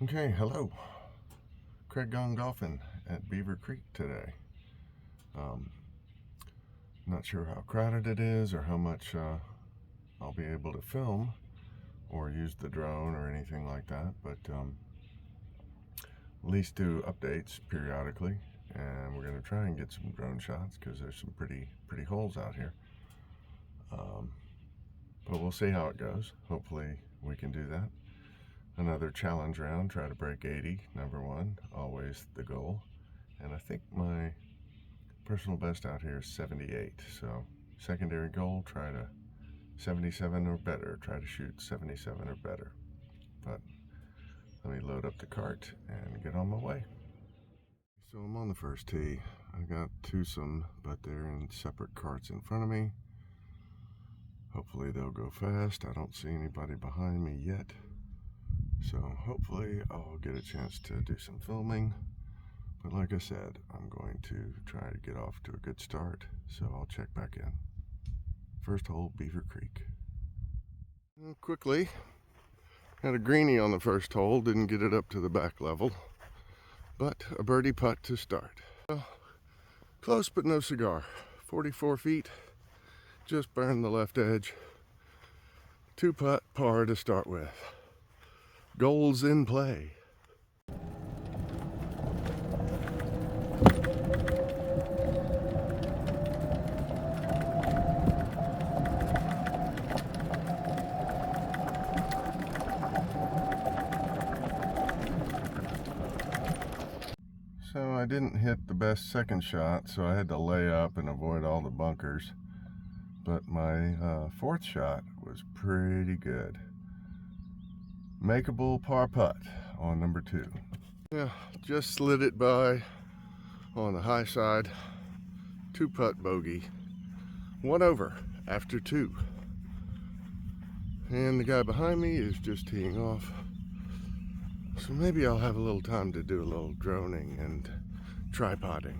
Okay, hello. Craig gone golfing at Beaver Creek today. Not sure how crowded it is or how much I'll be able to film or use the drone or anything like that, but at least do updates periodically, and we're going to try and get some drone shots because there's some pretty holes out here. But we'll see how it goes. Hopefully we can do that. Another challenge round, try to break 80, number one, always the goal. And I think my personal best out here is 78. So secondary goal, try to 77 or better, try to shoot 77 or better. But let me load up the cart and get on my way. So I'm on the first tee. I got twosome, but they're in separate carts in front of me. Hopefully they'll go fast. I don't see anybody behind me yet. So hopefully I'll get a chance to do some filming. But like I said, I'm going to try to get off to a good start. So I'll check back in. First hole, Beaver Creek. Quickly, had a greenie on the first hole. Didn't get it up to the back level. But a birdie putt to start. Well, close but no cigar. 44 feet. Just burned the left edge. 2-putt par to start with. Goals in play. So I didn't hit the best second shot, so I had to lay up and avoid all the bunkers. But my fourth shot was pretty good. Makeable par putt on number 2. Yeah, just slid it by on the high side. 2-putt bogey. 1 over after 2. And the guy behind me is just teeing off. So maybe I'll have a little time to do a little droning and tripoding.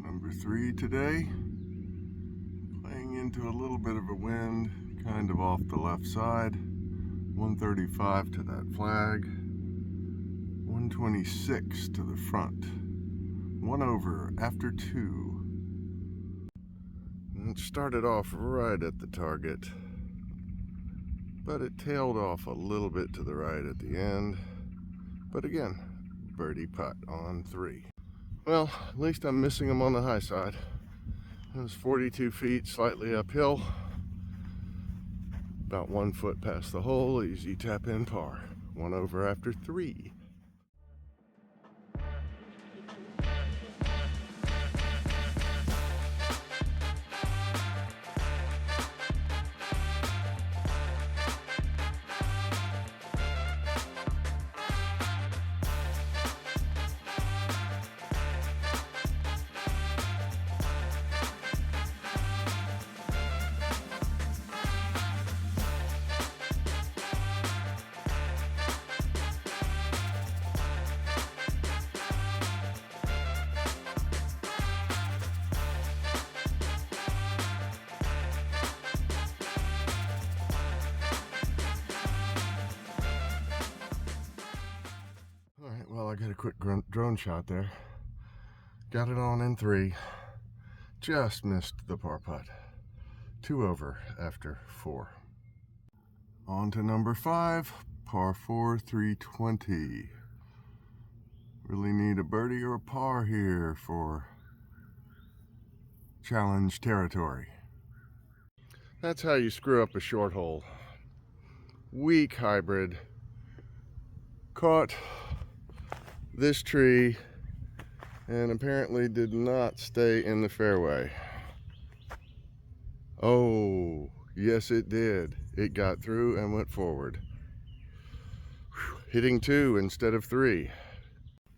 Number 3 today. Playing into a little bit of a wind, kind of off the left side. 135 to that flag, 126 to the front, 1 over after 2. And it started off right at the target, but it tailed off a little bit to the right at the end. But again, birdie putt on 3. Well, at least I'm missing them on the high side. It was 42 feet, slightly uphill. About 1 foot past the hole, easy tap in par. 1 over after 3. Well, I got a quick drone shot there. Got it on in 3. Just missed the par putt. 2 over after 4. On to number 5, par 4, 320. Really need a birdie or a par here for challenge territory. That's how you screw up a short hole. Weak hybrid. Caught this tree and apparently did not stay in the fairway. Oh, yes it did. It got through and went forward. Whew. Hitting 2 instead of 3.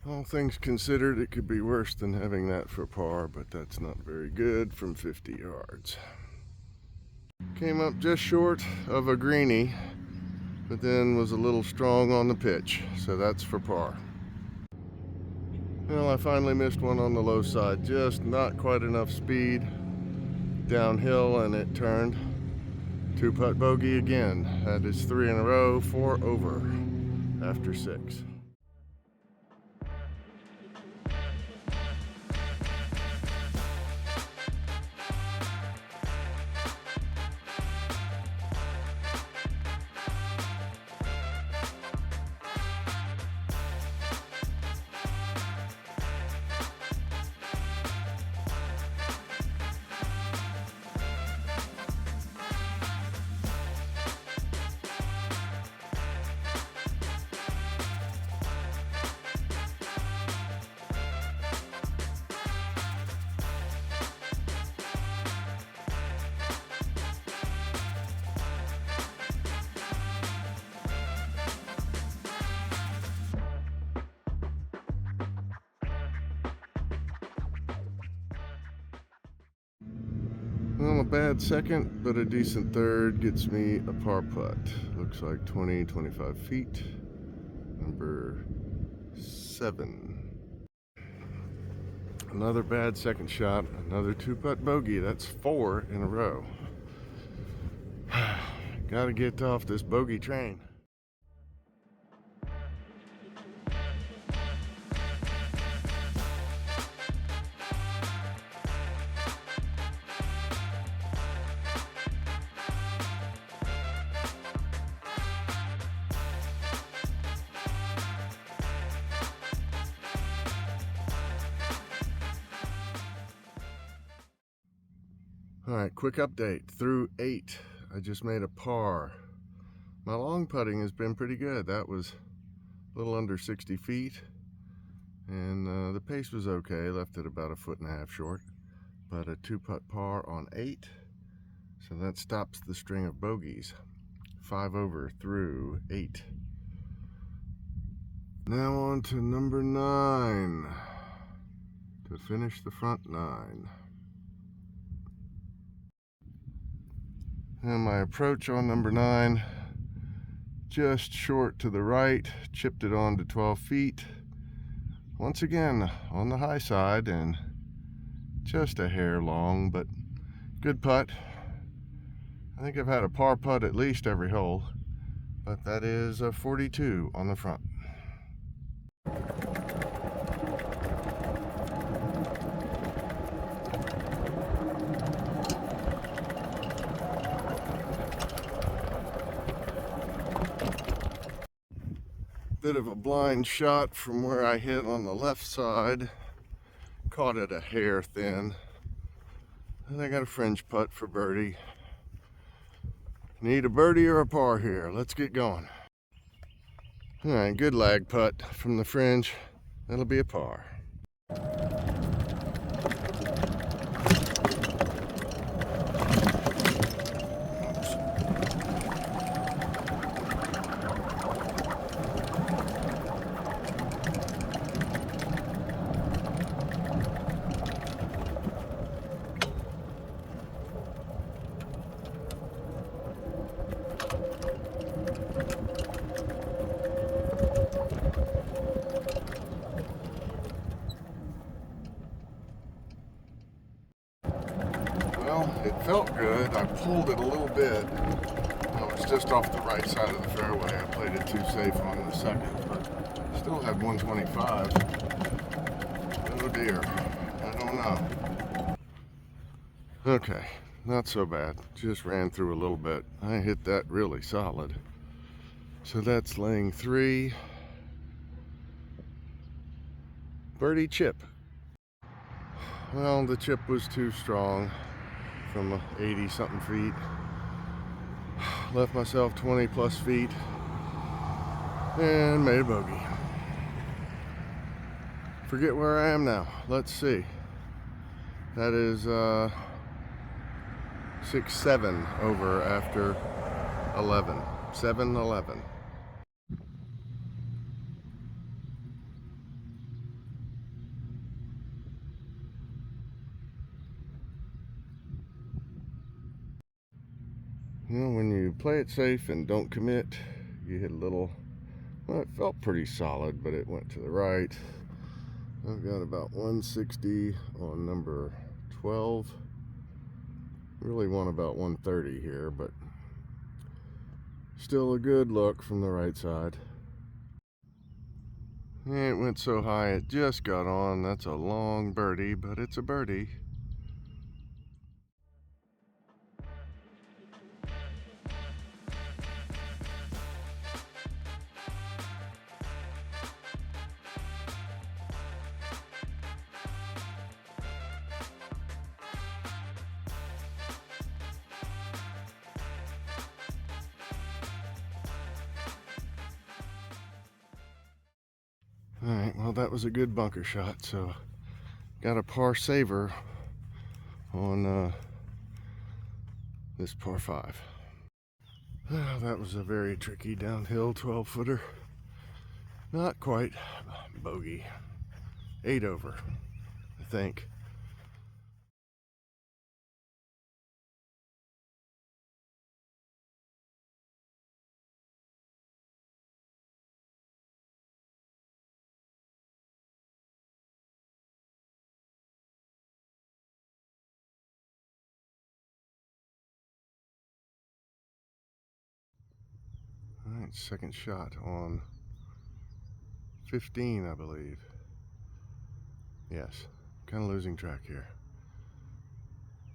All things considered, it could be worse than having that for par, but that's not very good from 50 yards. Came up just short of a greenie, but then was a little strong on the pitch, so that's for par. Well, I finally missed one on the low side, just not quite enough speed downhill, and it turned. 2-putt bogey again. That is 3 in a row, 4 over. after 6. Well, a bad second, but a decent third gets me a par putt. Looks like 20, 25 feet. Number 7. Another bad second shot, another 2-putt bogey. That's 4 in a row. Gotta get off this bogey train. All right, quick update. Through 8, I just made a par. My long putting has been pretty good. That was a little under 60 feet, and the pace was okay. Left it about 1.5 feet short, but a 2-putt par on 8. So that stops the string of bogeys. 5 over through 8. Now on to number 9 to finish the front 9. And my approach on number 9, just short to the right, chipped it on to 12 feet. Once again, on the high side and just a hair long, but good putt. I think I've had a par putt at least every hole, but that is a 42 on the front. Bit of a blind shot from where I hit on the left side. Caught it a hair thin. And I got a fringe putt for birdie. Need a birdie or a par here. Let's get going. All right, good lag putt from the fringe. That'll be a par. Well, it felt good. I pulled it a little bit. I was just off the right side of the fairway. I played it too safe on the second, but still had 125. Oh dear. I don't know. Okay, not so bad. Just ran through a little bit. I hit that really solid. So that's laying 3. Birdie chip. Well, the chip was too strong from 80 something feet. Left myself 20 plus feet and made a bogey. Forget where I am now. Let's see. That is 6-7 over after 11. 7-11. You know, when you play it safe and don't commit, you hit a little, well, it felt pretty solid, but it went to the right. I've got about 160 on number 12. Really want about 130 here, but still a good look from the right side. It went so high it just got on. That's a long birdie, but it's a birdie. All right, well, that was a good bunker shot, so got a par saver on this par 5. That was a very tricky downhill 12-footer. Not quite bogey. 8 over, I think. All right, second shot on 15, I believe. Yes, kind of losing track here.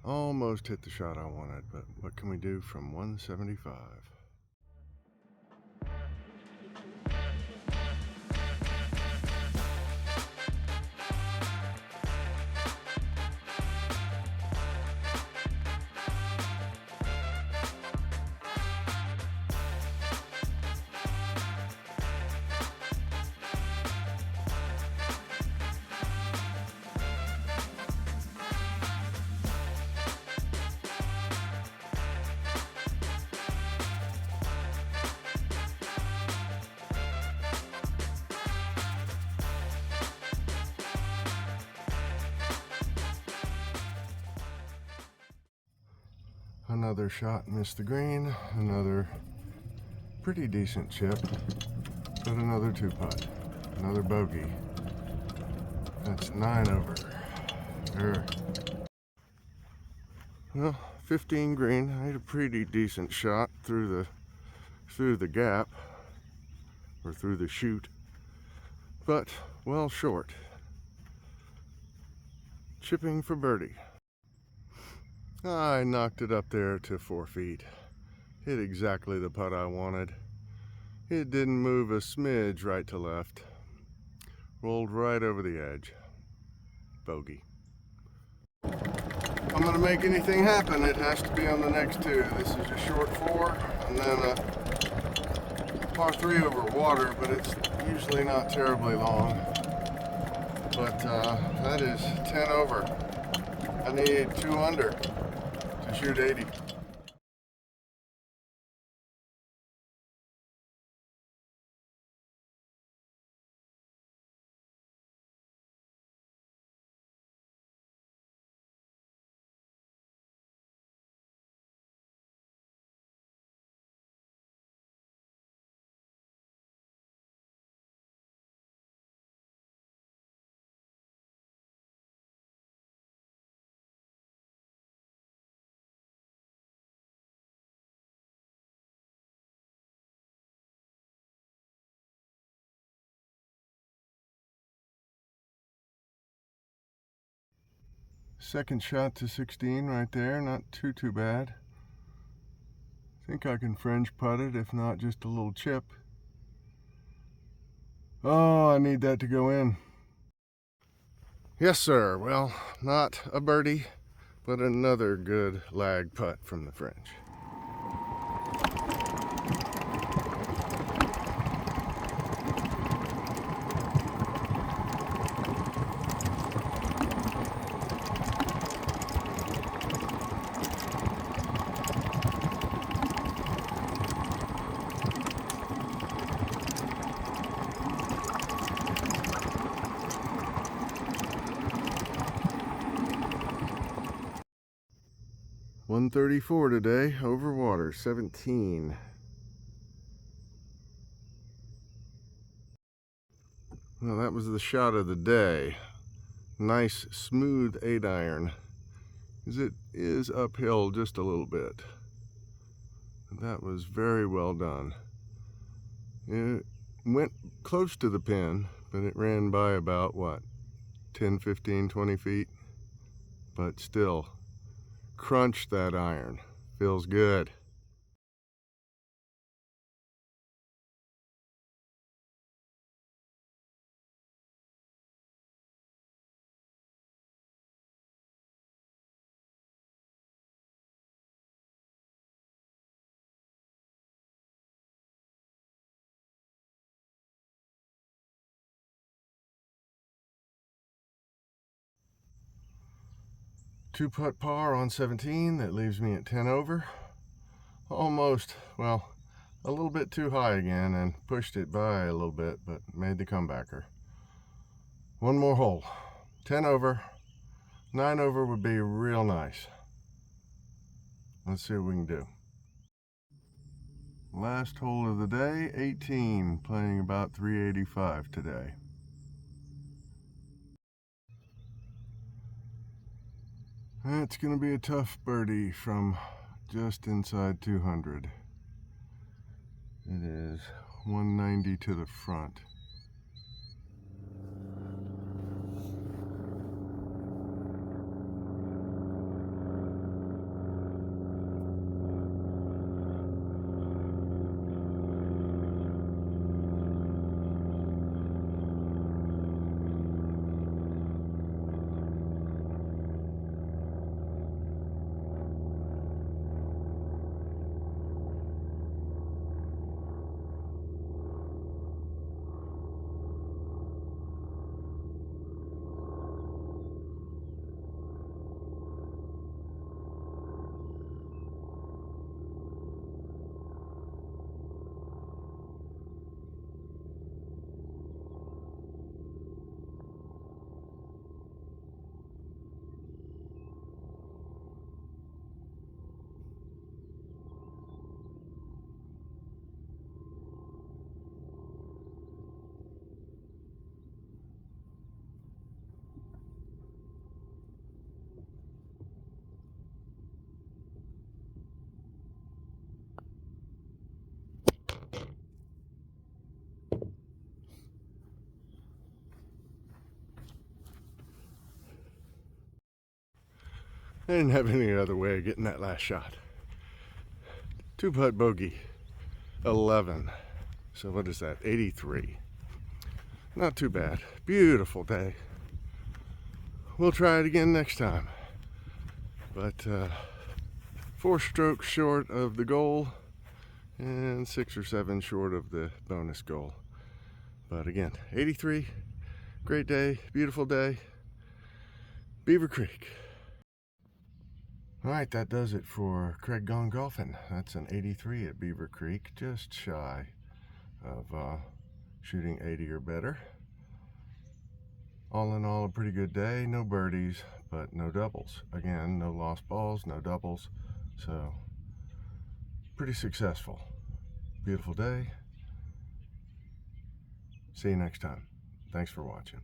Almost hit the shot I wanted, but what can we do from 175? Another shot missed the green, another pretty decent chip, but another 2-putt, another bogey. That's 9 over. Well, 15 green. I had a pretty decent shot through the gap, or through the chute, but well short. Chipping for birdie. I knocked it up there to 4 feet. Hit exactly the putt I wanted. It didn't move a smidge right to left. Rolled right over the edge. Bogey. If I'm gonna make anything happen, it has to be on the next 2. This is a short 4, and then a par 3 over water, but it's usually not terribly long. But that is 10 over. I need 2 under to shoot 80. Second shot to 16 right there, not too bad. Think I can French putt it, if not just a little chip. Oh, I need that to go in. Yes, sir. Well, not a birdie, but another good lag putt from the French. .134 today, over water, 17. Well, that was the shot of the day. Nice, smooth 8-iron. It is uphill just a little bit. That was very well done. It went close to the pin, but it ran by about, what, 10, 15, 20 feet? But still, crunched that iron. Feels good. Two-putt par on 17. That leaves me at 10 over. Almost, well, a little bit too high again and pushed it by a little bit, but made the comebacker. One more hole. 10 over. 9 over would be real nice. Let's see what we can do. Last hole of the day, 18, playing about 385 today. That's going to be a tough birdie from just inside 200. It is 190 to the front. I didn't have any other way of getting that last shot. Two-putt bogey, 11. So what is that, 83. Not too bad. Beautiful day. We'll try it again next time. But 4 strokes short of the goal and 6 or 7 short of the bonus goal. But again, 83, great day, beautiful day. Beaver Creek. All right, that does it for Craig Gone Golfing. That's an 83 at Beaver Creek, just shy of shooting 80 or better. All in all, a pretty good day. No birdies, but no doubles. Again, no lost balls, no doubles. So, pretty successful. Beautiful day. See you next time. Thanks for watching.